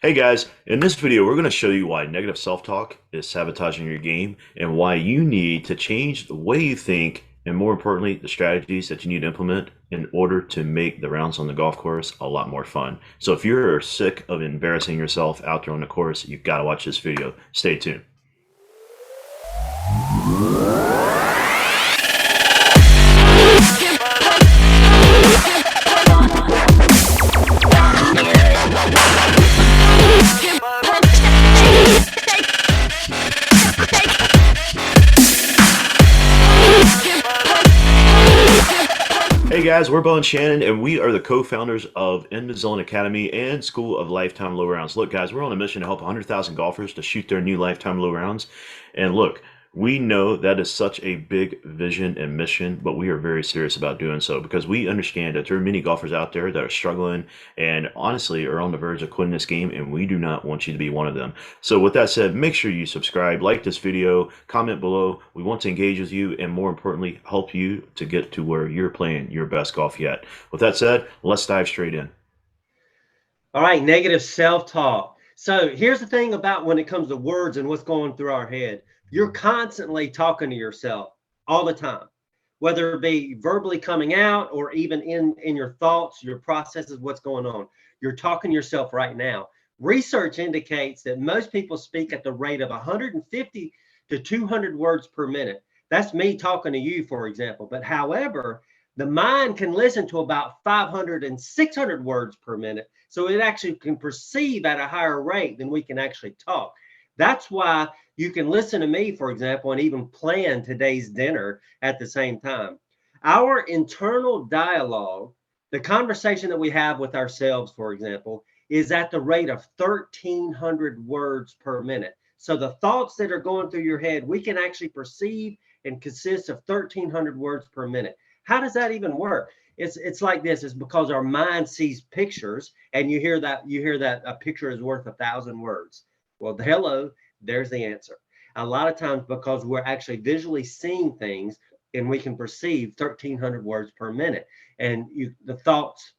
Hey guys, in this video, we're going to show you why negative self-talk is sabotaging your game and why you need to change the way you think and more importantly, the strategies that you need to implement in order to make the rounds on the golf course a lot more fun. So if you're sick of embarrassing yourself out there on the course, you've got to watch this video. Stay tuned. Hey guys, we're Bo and Shannon, and we are the co-founders of Zone Academy and School of Lifetime Low Rounds. Look, guys, we're on a mission to help 100,000 golfers to shoot their new lifetime low rounds. And look, we know that is such a big vision and mission, but we are very serious about doing so because we understand that there are many golfers out there that are struggling and honestly are on the verge of quitting this game, and we do not want you to be one of them. So with that said, make sure you subscribe, like this video, comment below. We want to engage with you and more importantly, help you to get to where you're playing your best golf yet. With that said, let's dive straight in. All right, negative self-talk. So here's the thing about when it comes to words and what's going through our head. You're constantly talking to yourself all the time, whether it be verbally coming out or even in your thoughts, your processes, what's going on. You're talking to yourself right now. Research indicates that most people speak at the rate of 150 to 200 words per minute. That's me talking to you, for example. But however, the mind can listen to about 500 and 600 words per minute. So it actually can perceive at a higher rate than we can actually talk. That's why you can listen to me, for example, and even plan today's dinner at the same time. Our internal dialogue, the conversation that we have with ourselves, for example, is at the rate of 1,300 words per minute. So the thoughts that are going through your head, we can actually perceive and consist of 1,300 words per minute. How does that even work? It's like this. It's because our mind sees pictures, and you hear that a picture is worth 1,000 words. Well, hello, there's the answer. A lot of times because we're actually visually seeing things, and we can perceive 1,300 words per minute, and the thoughts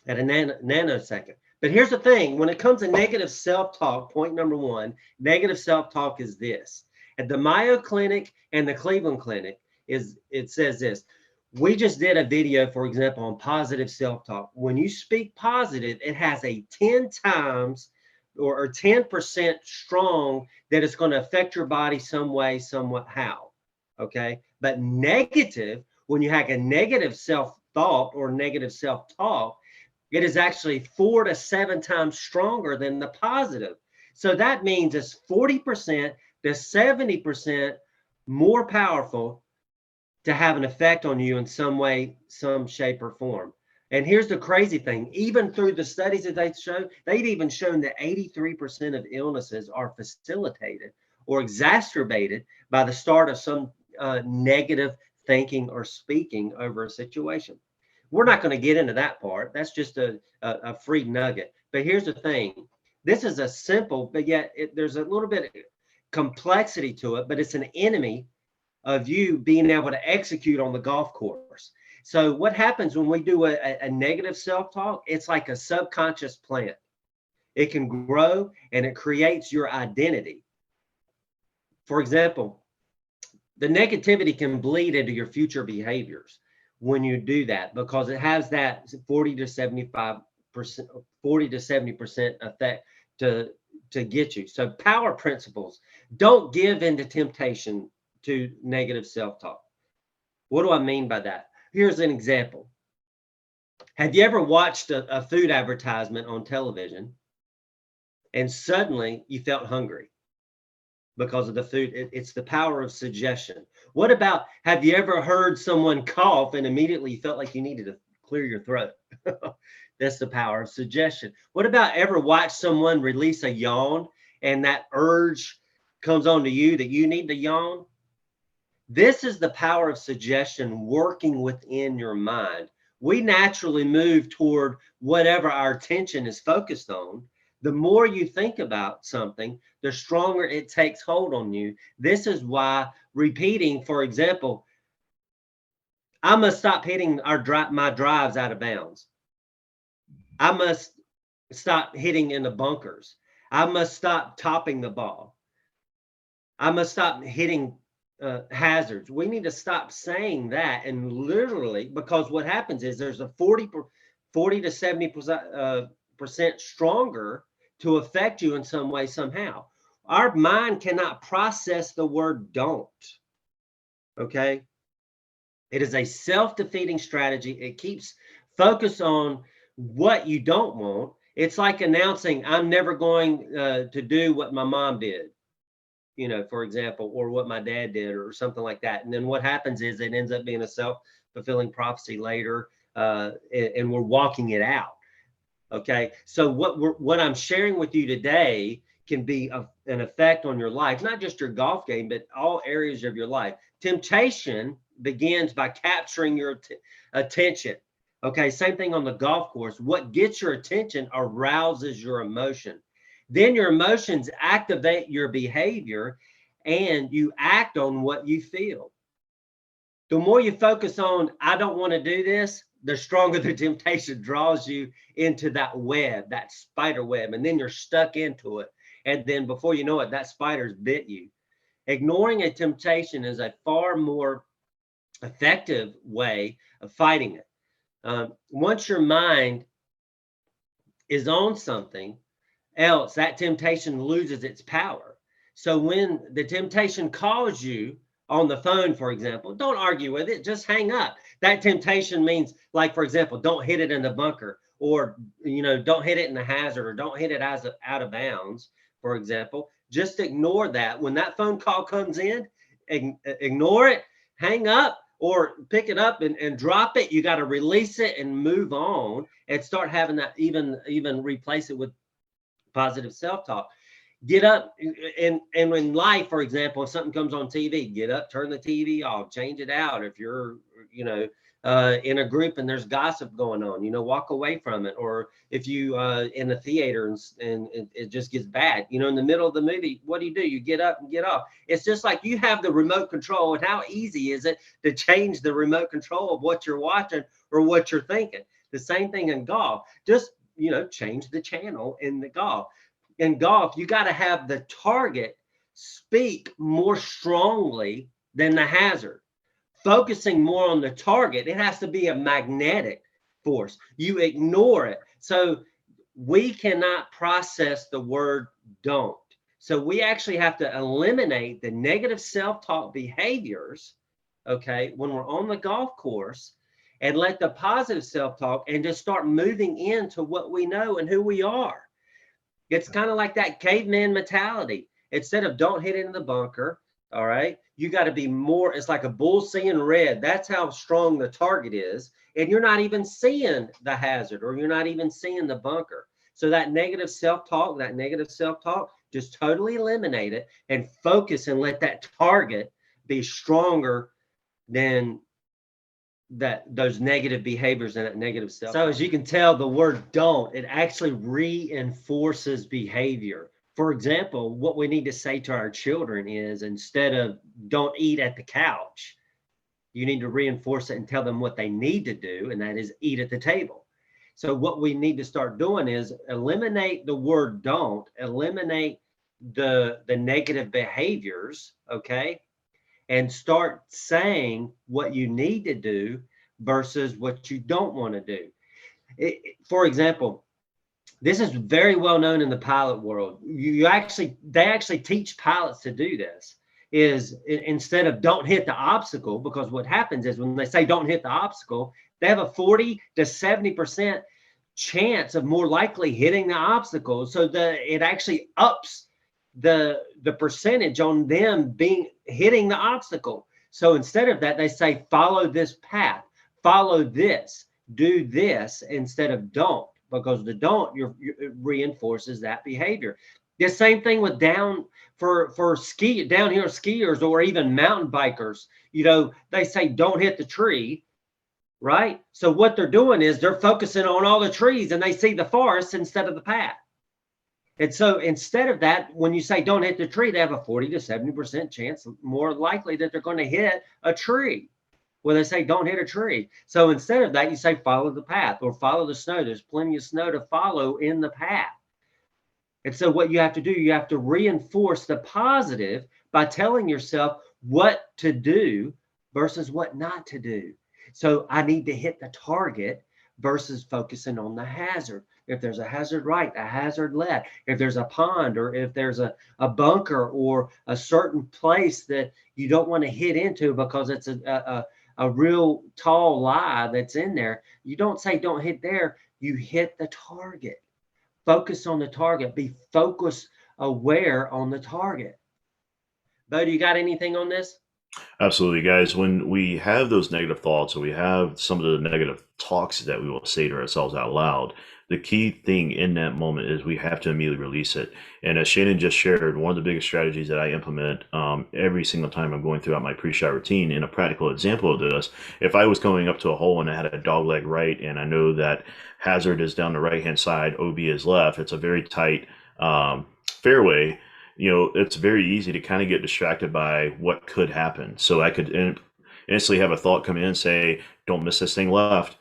at a nanosecond. But here's the thing: when it comes to negative self-talk, point number one, negative self-talk is this. At the Mayo Clinic and the Cleveland Clinic, it says this. We just did a video, for example, on positive self-talk. When you speak positive, it has a 10 times or 10% strong that it's going to affect your body some way, somewhat how. Okay. But negative, when you have a negative self-thought or negative self-talk, it is actually 4 to 7 times stronger than the positive. So that means it's 40% to 70% more powerful to have an effect on you in some way, some shape or form. And here's the crazy thing. Even through the studies that they showed, they'd even shown that 83% of illnesses are facilitated or exacerbated by the start of some negative thinking or speaking over a situation. We're not going to get into that part. That's just a free nugget. But here's the thing. This is a simple, but yet there's a little bit of complexity to it, but it's an enemy of you being able to execute on the golf course. So what happens when we do a negative self-talk? It's like a subconscious plant. It can grow and it creates your identity. For example, the negativity can bleed into your future behaviors when you do that because it has that 40 to 75%, 40 to 70% effect to get you. So power principles: don't give in to temptation to negative self-talk. What do I mean by that? Here's an example. Have you ever watched a food advertisement on television and suddenly you felt hungry because of the food? It's the power of suggestion. What about, have you ever heard someone cough and immediately you felt like you needed to clear your throat? That's the power of suggestion. What about ever watch someone release a yawn and that urge comes on to you that you need to yawn? This is the power of suggestion working within your mind. We naturally move toward whatever our attention is focused on. The more you think about something, the stronger it takes hold on you. This is why repeating, for example, I must stop hitting my drives out of bounds. I must stop hitting in the bunkers. I must stop topping the ball. I must stop hitting hazards. We need to stop saying that, and literally, because what happens is there's a 40 to 70% stronger to affect you in some way, somehow. Our mind cannot process the word don't. Okay. It is a self-defeating strategy. It keeps focus on what you don't want. It's like announcing, I'm never going to do what my mom did, for example, or what my dad did, or something like that. And then what happens is it ends up being a self-fulfilling prophecy later, and we're walking it out. Okay, so what I'm sharing with you today can be an effect on your life, not just your golf game, but all areas of your life. Temptation begins by capturing your attention. Okay, same thing on the golf course. What gets your attention arouses your emotion. Then your emotions activate your behavior, and you act on what you feel. The more you focus on, I don't want to do this, the stronger the temptation draws you into that web, that spider web, and then you're stuck into it. And then before you know it, that spider's bit you. Ignoring a temptation is a far more effective way of fighting it. Once your mind is on something else, that temptation loses its power. So when the temptation calls you on the phone, for example, don't argue with it, just hang up. That temptation means, like, for example, don't hit it in the bunker, or, don't hit it in the hazard, or don't hit it out of bounds, for example. Just ignore that. When that phone call comes in, ignore it, hang up, or pick it up and drop it. You got to release it and move on, and start having that, even replace it with positive self-talk. Get up, and in life, for example, if something comes on TV, get up, turn the TV off, change it out. If you're, in a group and there's gossip going on, walk away from it. Or if you in the theater and it just gets bad, in the middle of the movie, what do? You get up and get off. It's just like you have the remote control, and how easy is it to change the remote control of what you're watching or what you're thinking? The same thing in golf. Just, change the channel in the golf. In golf, you got to have the target speak more strongly than the hazard. Focusing more on the target, it has to be a magnetic force. You ignore it. So we cannot process the word don't. So we actually have to eliminate the negative self-talk behaviors, okay, when we're on the golf course, and let the positive self-talk and just start moving into what we know and who we are. It's kind of like that caveman mentality. Instead of don't hit it in the bunker, all right, you got to be more, it's like a bull seeing red. That's how strong the target is. And you're not even seeing the hazard, or you're not even seeing the bunker. So that negative self-talk, just totally eliminate it and focus, and let that target be stronger than those negative behaviors and that negative self. So as you can tell, the word don't, it actually reinforces behavior. For example, what we need to say to our children is, instead of don't eat at the couch, you need to reinforce it and tell them what they need to do, and that is eat at the table. So what we need to start doing is eliminate the word don't, eliminate the negative behaviors, okay? And start saying what you need to do versus what you don't want to do. For example, this is very well known in the pilot world. They actually teach pilots to do this. Is instead of don't hit the obstacle, because what happens is when they say don't hit the obstacle, they have a 40 to 70% chance of more likely hitting the obstacle. So it actually ups the percentage on them hitting the obstacle. So instead of that, they say follow this path, follow this, do this, instead of don't, because the don't it reinforces that behavior. The same thing with downhill skiers, or even mountain bikers. They say don't hit the tree, right? So what they're doing is they're focusing on all the trees, and they see the forest instead of the path. And so instead of that, when you say don't hit the tree, they have a 40 to 70% chance more likely that they're going to hit a tree. Well, they say don't hit a tree. So instead of that, you say follow the path or follow the snow. There's plenty of snow to follow in the path. And so what you have to do, you have to reinforce the positive by telling yourself what to do versus what not to do. So I need to hit the target versus focusing on the hazard. If there's a hazard right, a hazard left, if there's a pond or if there's a bunker or a certain place that you don't want to hit into because it's a real tall lie that's in there, you don't say don't hit there, you hit the target. Focus on the target. Be focus aware on the target. Bo, do you got anything on this? Absolutely, guys. When we have those negative thoughts or we have some of the negative talks that we will say to ourselves out loud, the key thing in that moment is we have to immediately release it. And as Shannon just shared, one of the biggest strategies that I implement every single time I'm going throughout my pre-shot routine, in a practical example of this, if I was going up to a hole and I had a dog leg right, and I know that hazard is down the right-hand side, OB is left, it's a very tight fairway. It's very easy to kind of get distracted by what could happen. So I could instantly have a thought come in and say, don't miss this thing left.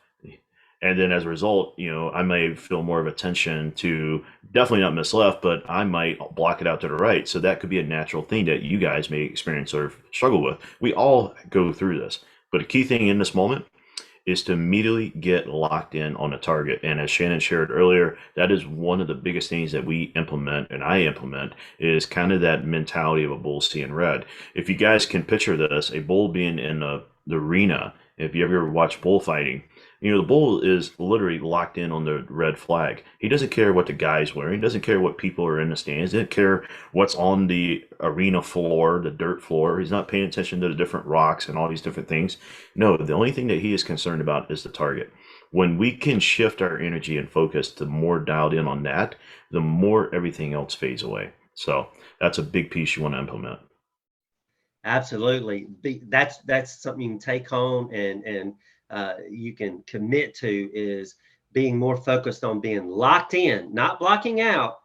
And then as a result, I may feel more of a tension to definitely not miss left, but I might block it out to the right. So that could be a natural thing that you guys may experience or struggle with. We all go through this. But a key thing in this moment is to immediately get locked in on a target. And as Shannon shared earlier, that is one of the biggest things that we implement and I implement is kind of that mentality of a bull seeing red. If you guys can picture this, a bull being in the arena, if you ever watch bullfighting, the bull is literally locked in on the red flag. He doesn't care what the guy's wearing, doesn't care what people are in the stands, doesn't care what's on the arena floor, the dirt floor. He's not paying attention to the different rocks and all these different things. No, the only thing that he is concerned about is the target. When we can shift our energy and focus to more dialed in on that, the more everything else fades away. So that's a big piece you want to implement. Absolutely. That's something you can take home and you can commit to is being more focused on being locked in, not blocking out,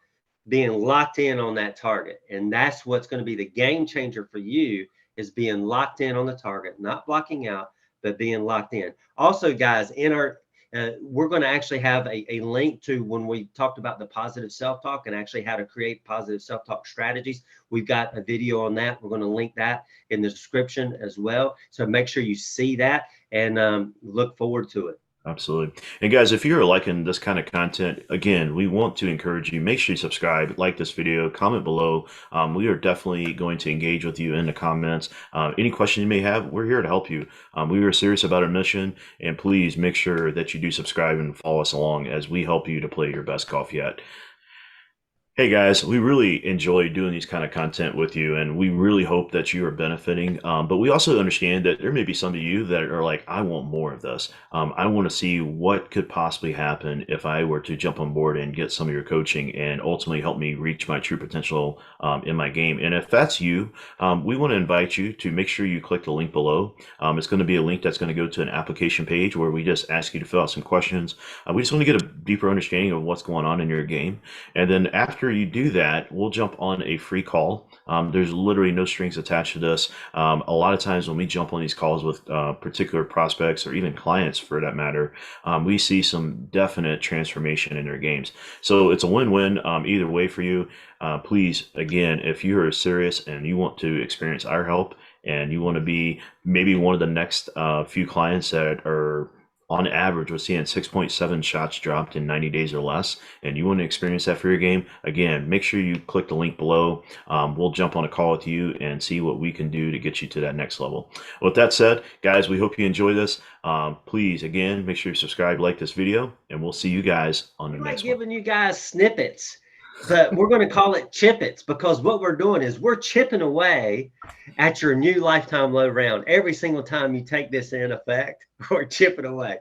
being locked in on that target. And that's what's going to be the game changer for you is being locked in on the target, not blocking out, but being locked in. Also, guys, in our we're going to actually have a link to when we talked about the positive self-talk and actually how to create positive self-talk strategies. We've got a video on that. We're going to link that in the description as well. So make sure you see that and look forward to it. Absolutely. And guys, if you're liking this kind of content, again, we want to encourage you, make sure you subscribe, like this video, comment below. We are definitely going to engage with you in the comments. Any question you may have, we're here to help you. We are serious about our mission, and please make sure that you do subscribe and follow us along as we help you to play your best golf yet. Hey guys, we really enjoy doing these kind of content with you, and we really hope that you are benefiting. But we also understand that there may be some of you that are like, I want more of this. I want to see what could possibly happen if I were to jump on board and get some of your coaching and ultimately help me reach my true potential in my game. And if that's you, we want to invite you to make sure you click the link below. It's going to be a link that's going to go to an application page where we just ask you to fill out some questions. We just want to get a deeper understanding of what's going on in your game. And then after you do that, we'll jump on a free call. There's literally no strings attached to this. A lot of times when we jump on these calls with particular prospects or even clients for that matter, we see some definite transformation in their games. So it's a win-win either way for you. Please, again, if you are serious and you want to experience our help and you want to be maybe one of the next few clients that are on average, we're seeing 6.7 shots dropped in 90 days or less, and you want to experience that for your game, again, make sure you click the link below. We'll jump on a call with you and see what we can do to get you to that next level. With that said, guys, we hope you enjoy this. Please, again, make sure you subscribe, like this video, and we'll see you guys on the next one. Giving you guys snippets, but we're going to call it chippets because what we're doing is we're chipping away at your new lifetime low round. Every single time you take this in effect, we're chipping away.